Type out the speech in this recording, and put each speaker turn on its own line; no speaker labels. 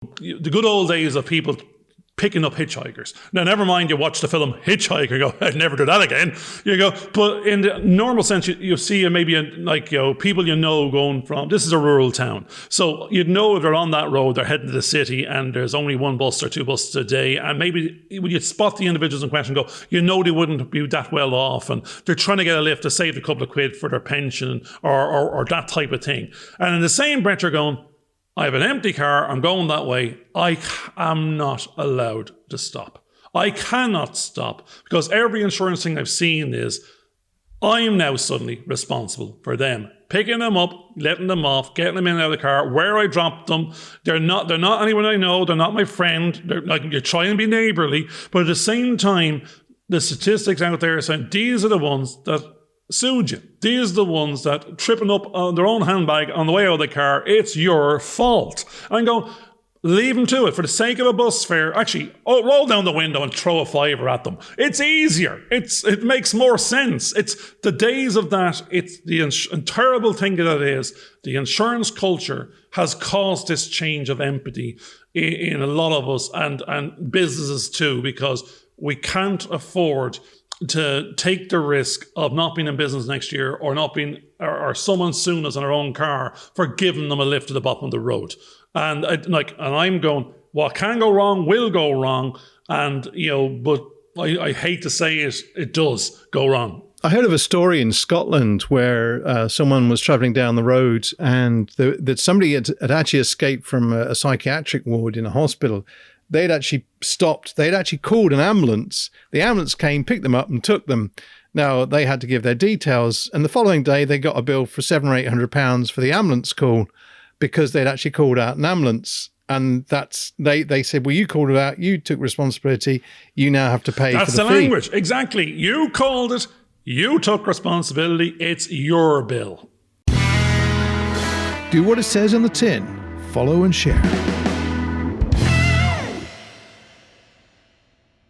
the good old days of people picking up hitchhikers. Now, never mind you watch the film Hitchhiker, go, I'd never do that again. You go, but in the normal sense, you see maybe people going from, this is a rural town. So you'd know if they're on that road, they're heading to the city and there's only one bus or two buses a day. And maybe when you spot the individuals in question, they wouldn't be that well off. And they're trying to get a lift to save a couple of quid for their pension or that type of thing. And in the same breath, you're going, I have an empty car, I'm going that way. I am not allowed to stop. I cannot stop because every insurance thing I've seen is I am now suddenly responsible for them. Picking them up, letting them off, getting them in and out of the car, where I dropped them. They're not anyone I know, they're not my friend. They're like, you try and be neighbourly, but at the same time, the statistics out there are saying these are the ones that sued you. These are the ones that tripping up on their own handbag on the way out of the car, it's your fault. And I'm going, leave them to it for the sake of a bus fare. Actually, roll down the window and throw a fiver at them. It's easier. It makes more sense. It's the days of that. It's the terrible thing that it is. The insurance culture has caused this change of empathy in a lot of us and businesses too, because we can't afford to take the risk of not being in business next year or not being, or someone suing us in our own car for giving them a lift to the bottom of the road. And I'm going, what can go wrong will go wrong. And, but I hate to say it does go wrong.
I heard of a story in Scotland where someone was travelling down the road and that somebody had actually escaped from a psychiatric ward in a hospital. They'd actually stopped. They'd actually called an ambulance. The ambulance came, picked them up and took them. Now, they had to give their details. And the following day, they got a bill for £700 or £800 for the ambulance call because they'd actually called out an ambulance. And they said, well, you called it out. You took responsibility. You now have to pay for the fee.
That's the language. Exactly. You called it. You took responsibility. It's your bill.
Do what it says on the tin. Follow and share.